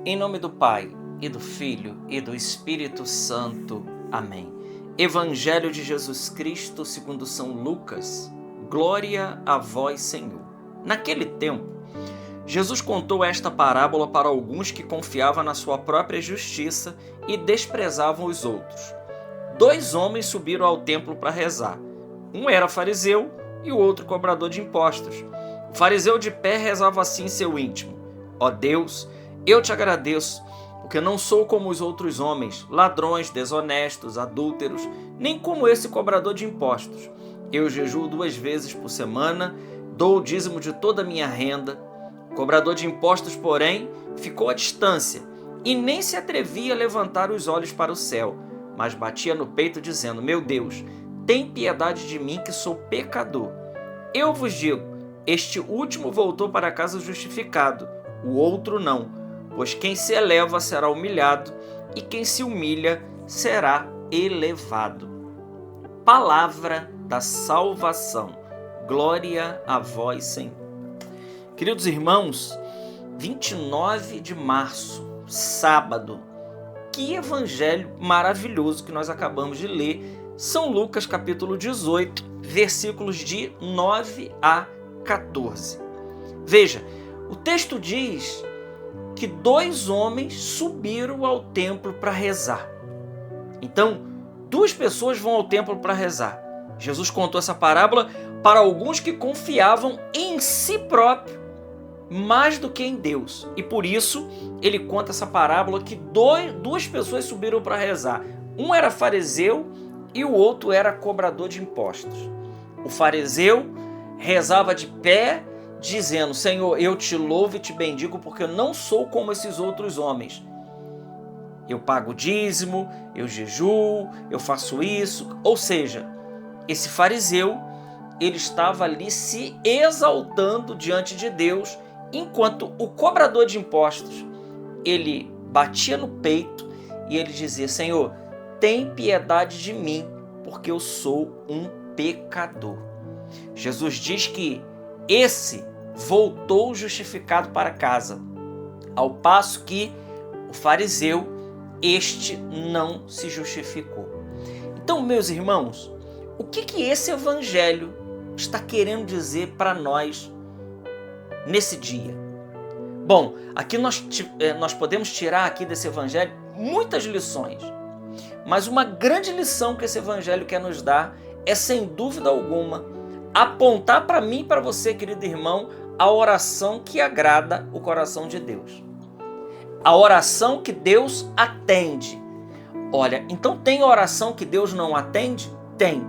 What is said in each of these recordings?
Em nome do Pai, e do Filho, e do Espírito Santo. Amém. Evangelho de Jesus Cristo segundo São Lucas. Glória a vós, Senhor. Naquele tempo, Jesus contou esta parábola para alguns que confiavam na sua própria justiça e desprezavam os outros. 2 homens subiram ao templo para rezar. Um era fariseu e o outro cobrador de impostos. O fariseu de pé rezava assim em seu íntimo: ó Deus, eu te agradeço, porque não sou como os outros homens, ladrões, desonestos, adúlteros, nem como esse cobrador de impostos. Eu jejuo 2 vezes por semana, dou o dízimo de toda a minha renda. O cobrador de impostos, porém, ficou à distância e nem se atrevia a levantar os olhos para o céu, mas batia no peito dizendo: meu Deus, tem piedade de mim que sou pecador. Eu vos digo, este último voltou para casa justificado, o outro não, pois quem se eleva será humilhado e quem se humilha será elevado. Palavra da salvação. Glória a vós, Senhor. Queridos irmãos, 29 de março, sábado. Que evangelho maravilhoso que nós acabamos de ler. São Lucas capítulo 18, versículos de 9 a 14. Veja, o texto diz que 2 homens subiram ao templo para rezar. Então, 2 pessoas vão ao templo para rezar. Jesus contou essa parábola para alguns que confiavam em si próprio mais do que em Deus. E por isso, ele conta essa parábola que 2 pessoas subiram para rezar. Um era fariseu e o outro era cobrador de impostos. O fariseu rezava de pé, dizendo: Senhor, eu te louvo e te bendigo porque eu não sou como esses outros homens. Eu pago dízimo, eu jejuo, eu faço isso. Ou seja, esse fariseu, ele estava ali se exaltando diante de Deus, enquanto o cobrador de impostos, ele batia no peito e ele dizia: Senhor, tem piedade de mim, porque eu sou um pecador. Jesus diz que esse voltou justificado para casa, ao passo que o fariseu, este não se justificou. Então, meus irmãos, o que esse evangelho está querendo dizer para nós nesse dia? Bom, aqui nós podemos tirar aqui desse evangelho muitas lições, mas uma grande lição que esse evangelho quer nos dar é, sem dúvida alguma, apontar para mim e para você, querido irmão, a oração que agrada o coração de Deus. A oração que Deus atende. Olha, então tem oração que Deus não atende? Tem.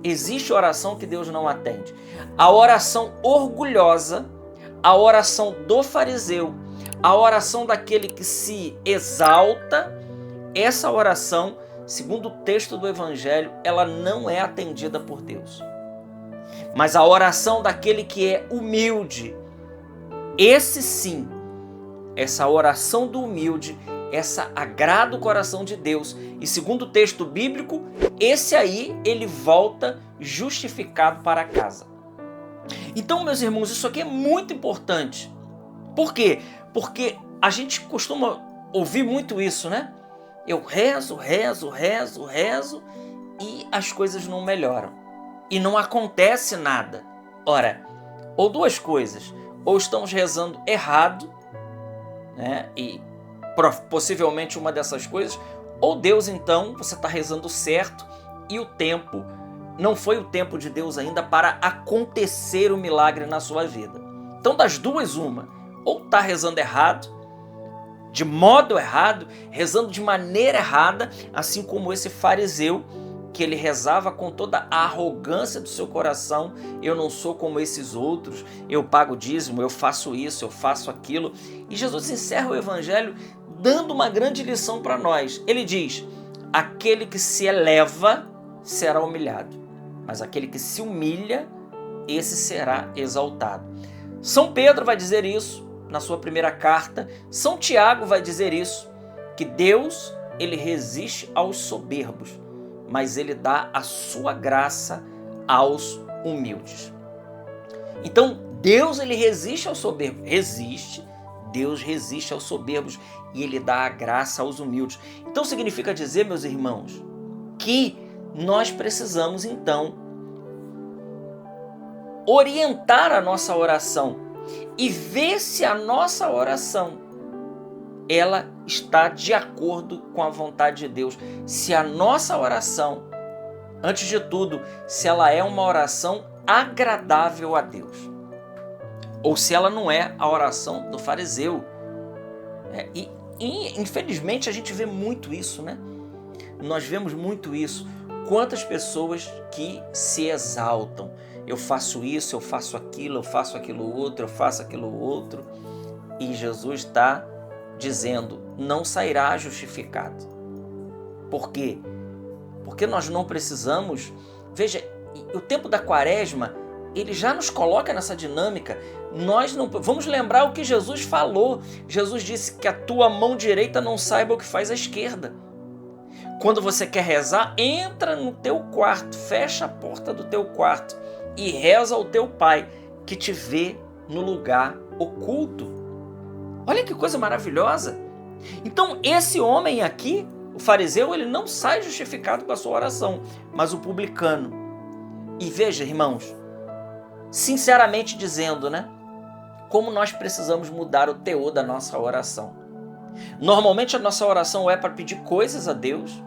Existe oração que Deus não atende. A oração orgulhosa, a oração do fariseu, a oração daquele que se exalta, essa oração, segundo o texto do Evangelho, ela não é atendida por Deus. Mas a oração daquele que é humilde, esse sim, essa oração do humilde, essa agrada o coração de Deus. E segundo o texto bíblico, esse aí, ele volta justificado para casa. Então, meus irmãos, isso aqui é muito importante. Por quê? Porque a gente costuma ouvir muito isso, né? Eu rezo e as coisas não melhoram. E não acontece nada. Ora, ou 2 coisas. Ou estamos rezando errado, né? E possivelmente uma dessas coisas, ou Deus, então, você está rezando certo e o tempo não foi o tempo de Deus ainda para acontecer o milagre na sua vida. Então, das 2, uma, ou está rezando errado, de modo errado, rezando de maneira errada, assim como esse fariseu, que ele rezava com toda a arrogância do seu coração: eu não sou como esses outros, eu pago dízimo, eu faço isso, eu faço aquilo. E Jesus encerra o evangelho dando uma grande lição para nós. Ele diz: aquele que se eleva será humilhado, mas aquele que se humilha, esse será exaltado. São Pedro vai dizer isso na sua primeira carta, São Tiago vai dizer isso, que Deus, ele resiste aos soberbos, mas ele dá a sua graça aos humildes. Então, Deus, ele resiste ao soberbo. Resiste. Deus resiste aos soberbos e Ele dá a graça aos humildes. Então significa dizer, meus irmãos, que nós precisamos então orientar a nossa oração e ver se a nossa oração ela está de acordo com a vontade de Deus. Se a nossa oração, antes de tudo, se ela é uma oração agradável a Deus, ou se ela não é a oração do fariseu. E infelizmente a gente vê muito isso, né? Nós vemos muito isso. Quantas pessoas que se exaltam. Eu faço isso, eu faço aquilo outro, eu faço aquilo outro. E Jesus está dizendo, não sairá justificado. Por quê? Porque nós não precisamos... Veja, o tempo da quaresma, ele já nos coloca nessa dinâmica. Nós não vamos lembrar o que Jesus falou. Jesus disse que a tua mão direita não saiba o que faz a esquerda. Quando você quer rezar, entra no teu quarto, fecha a porta do teu quarto e reza ao teu Pai, que te vê no lugar oculto. Olha que coisa maravilhosa. Então, esse homem aqui, o fariseu, ele não sai justificado com a sua oração, mas o publicano. E veja, irmãos, sinceramente dizendo, né? Como nós precisamos mudar o teor da nossa oração. Normalmente a nossa oração é para pedir coisas a Deus.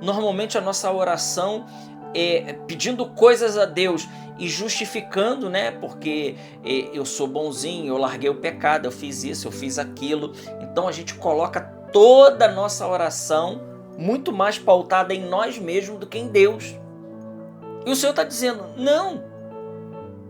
Normalmente a nossa oração é pedindo coisas a Deus e justificando, né? Porque eu sou bonzinho, eu larguei o pecado, eu fiz isso, eu fiz aquilo. Então a gente coloca toda a nossa oração muito mais pautada em nós mesmos do que em Deus. E o Senhor está dizendo, não.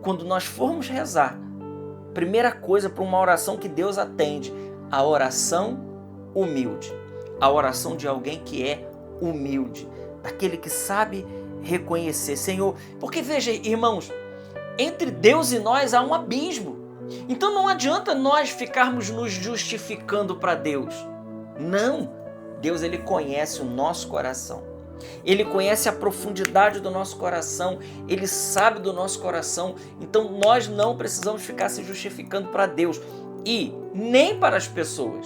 Quando nós formos rezar, primeira coisa para uma oração que Deus atende, a oração humilde. A oração de alguém que é humilde, daquele que sabe reconhecer, Senhor. Porque veja, irmãos, entre Deus e nós há um abismo. Então não adianta nós ficarmos nos justificando para Deus. Não. Deus, ele conhece o nosso coração. Ele conhece a profundidade do nosso coração. Ele sabe do nosso coração. Então nós não precisamos ficar se justificando para Deus e nem para as pessoas.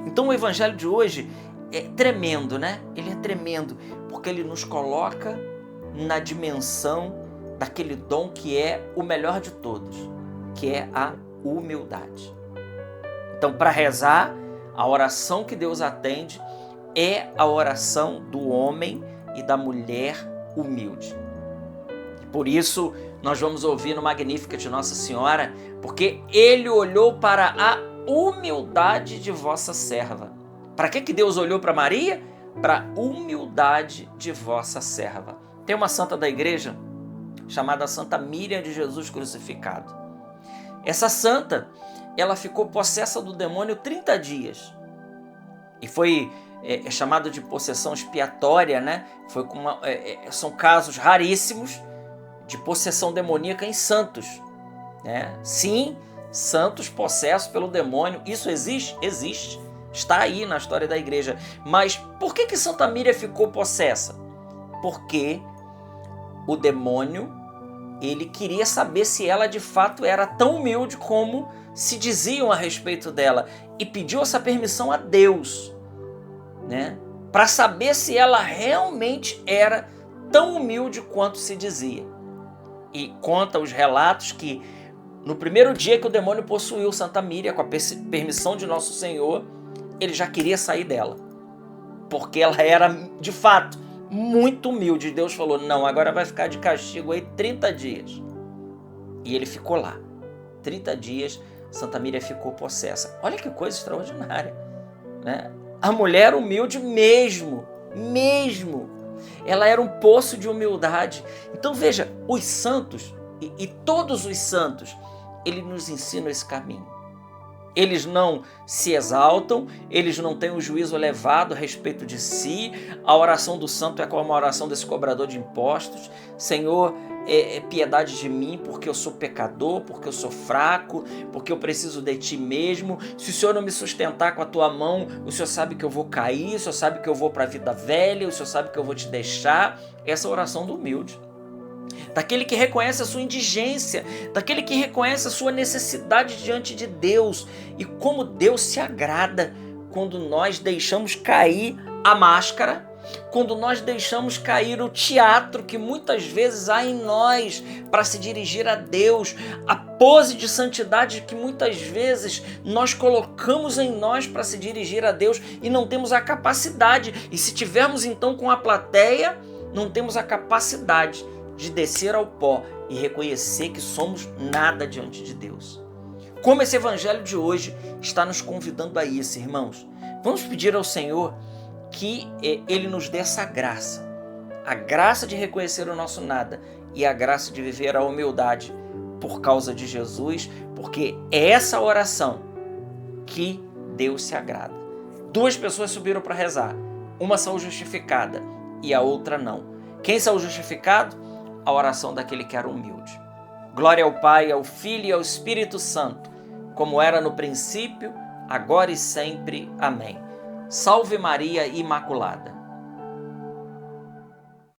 Então o evangelho de hoje é tremendo, né? Ele é tremendo porque ele nos coloca na dimensão daquele dom que é o melhor de todos, que é a humildade. Então, para rezar, a oração que Deus atende é a oração do homem e da mulher humilde. Por isso, nós vamos ouvir no Magníficat de Nossa Senhora, porque ele olhou para a humildade de vossa serva. Para que Deus olhou para Maria? Para a humildade de vossa serva. Tem uma santa da igreja chamada Santa Míriam de Jesus Crucificado. Essa santa, ela ficou possessa do demônio 30 dias. E foi chamado de possessão expiatória, né? São casos raríssimos de possessão demoníaca em santos, né? Sim, santos possessos pelo demônio. Isso existe? Existe. Está aí na história da igreja. Mas por que Santa Míriam ficou possessa? Porque o demônio, ele queria saber se ela de fato era tão humilde como se diziam a respeito dela. E pediu essa permissão a Deus, né? Para saber se ela realmente era tão humilde quanto se dizia. E conta os relatos que no primeiro dia que o demônio possuiu Santa Míriam, com a permissão de Nosso Senhor, ele já queria sair dela, porque ela era, de fato, muito humilde. Deus falou, não, agora vai ficar de castigo aí 30 dias. E ele ficou lá. 30 dias, Santa Míriam ficou possessa. Olha que coisa extraordinária, né? A mulher humilde mesmo. Ela era um poço de humildade. Então veja, os santos, e todos os santos, eles nos ensinam esse caminho. Eles não se exaltam, eles não têm o juízo elevado a respeito de si. A oração do santo é como a oração desse cobrador de impostos. Senhor, piedade de mim, porque eu sou pecador, porque eu sou fraco, porque eu preciso de ti mesmo. Se o Senhor não me sustentar com a tua mão, o Senhor sabe que eu vou cair, o Senhor sabe que eu vou para a vida velha, o Senhor sabe que eu vou te deixar. Essa é a oração do humilde. daquele que reconhece a sua indigência, daquele que reconhece a sua necessidade diante de Deus. E como Deus se agrada quando nós deixamos cair a máscara, quando nós deixamos cair o teatro que muitas vezes há em nós para se dirigir a Deus, a pose de santidade que muitas vezes nós colocamos em nós para se dirigir a Deus e não temos a capacidade. E se tivermos então com a plateia, não temos a capacidade de descer ao pó e reconhecer que somos nada diante de Deus. Como esse evangelho de hoje está nos convidando a isso, irmãos. Vamos pedir ao Senhor que Ele nos dê essa graça, a graça de reconhecer o nosso nada e a graça de viver a humildade por causa de Jesus, porque é essa oração que Deus se agrada. 2 pessoas subiram para rezar, uma saiu justificada e a outra não. Quem saiu justificado? A oração daquele que era humilde. Glória ao Pai, ao Filho e ao Espírito Santo, como era no princípio, agora e sempre. Amém. Salve Maria Imaculada.